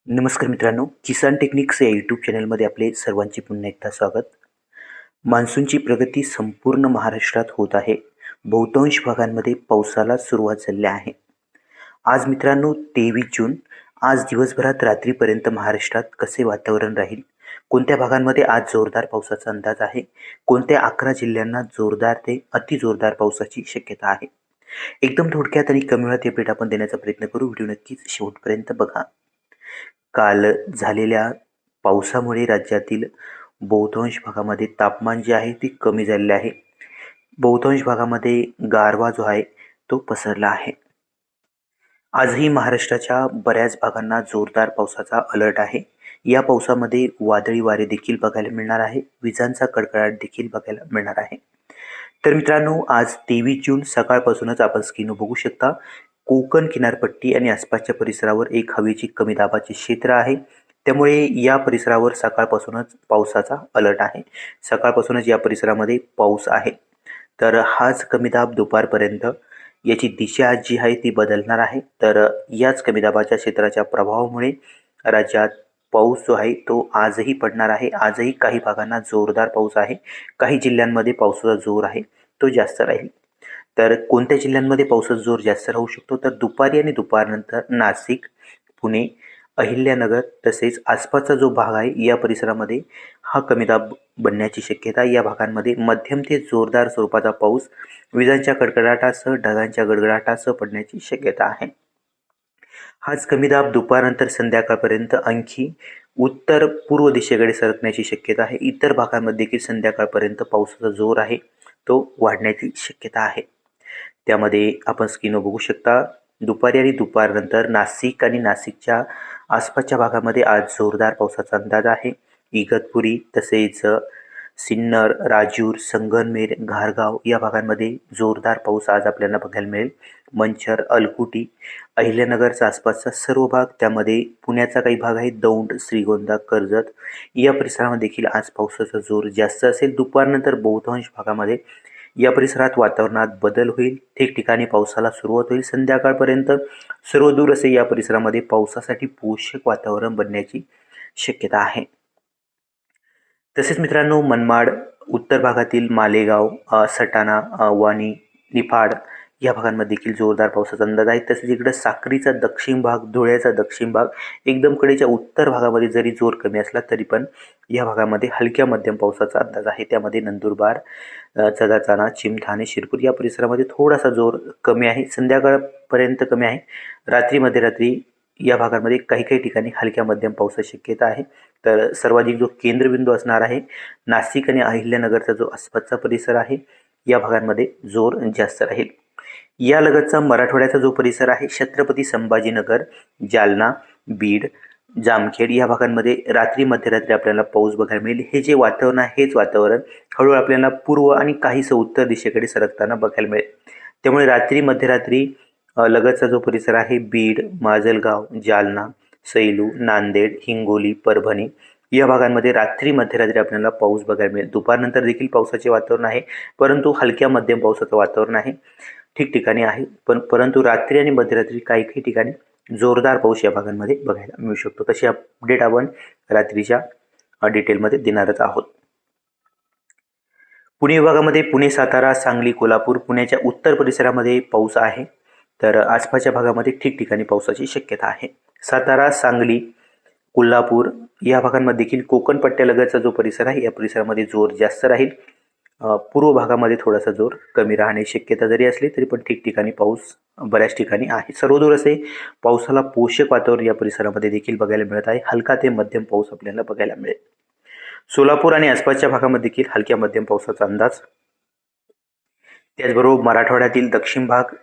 नमस्कार मित्रांनो, किसान टेक्निक्स या यूट्यूब चॅनलमध्ये आपले सर्वांचे पुन्हा एकदा स्वागत. मान्सूनची प्रगती संपूर्ण महाराष्ट्रात होत आहे. बहुतांश भागांमध्ये पावसाला सुरुवात झाली आहे. आज मित्रांनो 23 जून. आज दिवसभरात रात्रीपर्यंत महाराष्ट्रात कसे वातावरण राहील, कोणत्या भागांमध्ये आज जोरदार पावसाचा अंदाज आहे, कोणत्या 11 जिल्ह्यांना जोरदार ते अतिजोरदार पावसाची शक्यता आहे. एकदम थोडक्यात आणि कमी वेळात अपडेट आपण देण्याचा प्रयत्न करू. व्हिडिओ नक्कीच शेवटपर्यंत बघा. काल झालेल्या पावसामुळे राज्यातील बहुतांश भागामध्ये तापमान जे आहे ते कमी झालेले आहे. बहुतांश भागामध्ये गारवा जो आहे तो पसरला आहे. आजही महाराष्ट्राच्या बऱ्याच भागांना जोरदार पावसाचा अलर्ट आहे. या पावसामध्ये वादळी वारे देखील बघायला मिळणार आहे. विजांचा कडकडाट देखील बघायला मिळणार आहे. तर मित्रांनो, आज 23 जून सकाळपासूनच आपण स्क्रीनवर बघू शकता, कोकण किनारपट्टी आणि आसपासच्या परिसरावर एक हवेची कमी दाबाचे क्षेत्र आहे. त्यामुळे या परिसरावर सकाळपासूनच पावसाचा अलर्ट आहे. सकाळपासूनच या परिसरामध्ये पाऊस आहे. तर हाच कमी दाब दुपारपर्यंत याची दिशा जी आहे ती बदलणार आहे. तर याच कमी दाबाच्या क्षेत्राच्या प्रभावामुळे राज्यात पाऊस जो आहे तो आजही पडणार आहे. आजही काही भागांना जोरदार पाऊस आहे. काही जिल्ह्यांमध्ये पावसाचा जोर आहे तो जास्त राहील. तर कोणत्या जिल्ह्यांमध्ये पावसाचा जोर जास्त राहू शकतो, तर दुपारी आणि दुपारनंतर नाशिक, पुणे, अहिल्यानगर तसेच आसपासचा जो भाग आहे या परिसरामध्ये हा कमी दाब बनण्याची शक्यता. या भागांमध्ये मध्यम ते जोरदार स्वरूपाचा पाऊस विजांच्या कडकडाटासह ढगांच्या गडगडाटासह पडण्याची शक्यता आहे. हाच कमी दाब दुपारनंतर संध्याकाळपर्यंत आणखी उत्तर पूर्व दिशेकडे सरकण्याची शक्यता आहे. इतर भागांमध्ये देखील संध्याकाळपर्यंत पावसाचा जोर आहे तो वाढण्याची शक्यता आहे. त्यामध्ये आपण स्क्रीनवर बघू शकता, दुपारी आणि दुपारनंतर नाशिक आणि नाशिकच्या आसपासच्या भागामध्ये आज जोरदार पावसाचा अंदाज आहे. इगतपुरी तसेच सिन्नर, राजूर, संगमनेर, घारगाव या भागांमध्ये जोरदार पाऊस आज आपल्याला बघायला मिळेल. मंचर, अलकुटी, अहिल्यानगरचा आसपासचा सर्व भाग, त्यामध्ये पुण्याचा काही भाग आहे, दौंड, श्रीगोंदा, कर्जत या परिसरामध्ये देखील आज पावसाचा जोर जास्त असेल. दुपारनंतर बहुतांश भागामध्ये या परिसरात वातावरणात बदल होईल. ठिकठिकाणी पावसाला सुरुवात होईल. संध्याकाळपर्यंत सर्वदूर असे या परिसरामध्ये पावसासाठी पोषक वातावरण बनण्याची शक्यता आहे. तसेच मित्रांनो, मनमाड, उत्तर भागातील मालेगाव, सटाणा, वाणी, निफाड या भागांमध्ये देखील जोरदार पावसाचा अंदाज आहे. तसेच इकडं साक्रीचा दक्षिण भाग, धुळ्याचा दक्षिण भाग, एकदम कडेच्या उत्तर भागामध्ये जरी जोर कमी असला तरी पण या भागामध्ये हलक्या मध्यम पावसाचा अंदाज आहे. त्यामध्ये नंदुरबार, चदाचाना, चिमठाणे, शिरपूर या परिसरामध्ये थोडासा जोर कमी आहे. संध्याकाळपर्यंत कमी आहे. रात्री मध्यरात्री या भागांमध्ये काही काही ठिकाणी हलक्या मध्यम पावसाची शक्यता आहे. तर सर्वाधिक जो केंद्रबिंदू असणार आहे नाशिक आणि अहिल्यानगरचा जो आसपासचा परिसर आहे या भागांमध्ये जोर जास्त राहील. या लगतचा मराठवाड्याचा जो परिसर आहे, छत्रपती संभाजीनगर, जालना, बीड, जामखेड या भागांमध्ये रात्री मध्यरात्री आपल्याला पाऊस बघायला मिळेल. हे जे वातावरण आहे हेच वातावरण हळूहळू आपल्याला पूर्व आणि काहीसं उत्तर दिशेकडे सरकताना बघायला मिळेल. त्यामुळे रात्री मध्यरात्री लगतचा जो परिसर आहे, बीड, माजलगाव, जालना, सैलू, नांदेड, हिंगोली, परभणी या भागांमध्ये रात्री मध्यरात्री आपल्याला पाऊस बघायला मिळेल. दुपारनंतर देखील पावसाचे वातावरण आहे, परंतु हलक्या मध्यम पावसाचं वातावरण आहे, ठिकठिकाणी आहे. परंतु रात्री आणि मध्यरात्री काही काही ठिकाणी जोरदार पाऊस या भागांमध्ये बघायला मिळू शकतो. तशी अपडेट आपण रात्रीच्या डिटेलमध्ये देणारच आहोत. पुणे विभागामध्ये पुणे, सातारा, सांगली, कोल्हापूर, पुण्याच्या उत्तर परिसरामध्ये पाऊस आहे. तर आसपासच्या भागामध्ये ठिकठिकाणी पावसाची शक्यता आहे. सातारा, सांगली, कोल्हापूर या भागांमध्ये देखील कोकण पट्ट्यालगतचा जो परिसर आहे या परिसरामध्ये जोर जास्त राहील. पूर्व भागामध्ये थोडासा जोर कमी राहण्याची शक्यता जरी असली तरी पण ठिकठिकाणी पाऊस बऱ्याच ठिकाणी आहे. सर्वदूर असे पावसाला पोषक वातावरण या परिसरामध्ये देखील बघायला मिळत आहे. हलका ते मध्यम पाऊस आपल्याला बघायला मिळेल. सोलापूर आणि आसपासच्या भागामध्ये देखील हलक्या मध्यम पावसाचा अंदाज. त्याचबरोबर मराठवाड्यातील दक्षिण भाग,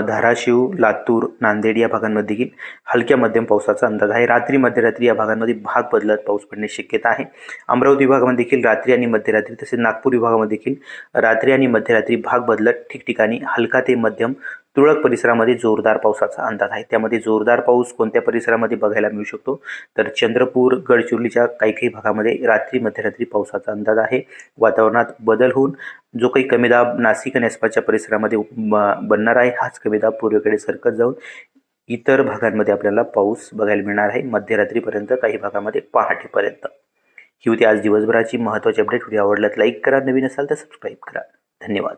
धाराशिव, लातूर, नांदेड या भागांमध्ये देखील हलक्या मध्यम पावसाचा अंदाज आहे. रात्री मध्यरात्री या भागांमध्ये भाग बदलत पाऊस पडण्याची शक्यता आहे. अमरावती विभागामध्ये देखील रात्री आणि मध्यरात्री, तसेच नागपूर विभागामध्ये देखील रात्री आणि मध्यरात्री भाग बदलत ठिकठिकाणी हलका ते मध्यम तुरळक परिसरामध्ये जोरदार पावसाचा अंदाज आहे. त्यामध्ये जोरदार पाऊस कोणत्या परिसरामध्ये बघायला मिळू शकतो, तर चंद्रपूर, गडचिरोलीच्या काही काही भागामध्ये रात्री मध्यरात्री पावसाचा अंदाज आहे. वातावरणात बदल होऊन जो काही कमी दाब नाशिक आणि आसपासच्या परिसरामध्ये बनणार आहे, हाच कमी दाब पूर्वेकडे सरकत जाऊन इतर भागांमध्ये आपल्याला पाऊस बघायला मिळणार आहे मध्यरात्रीपर्यंत, काही भागामध्ये पहाटेपर्यंत. ही होती आज दिवसभराची महत्त्वाची अपडेट. व्हिडिओ आवडल्यास लाईक करा, नवीन असाल तर सबस्क्राईब करा. धन्यवाद.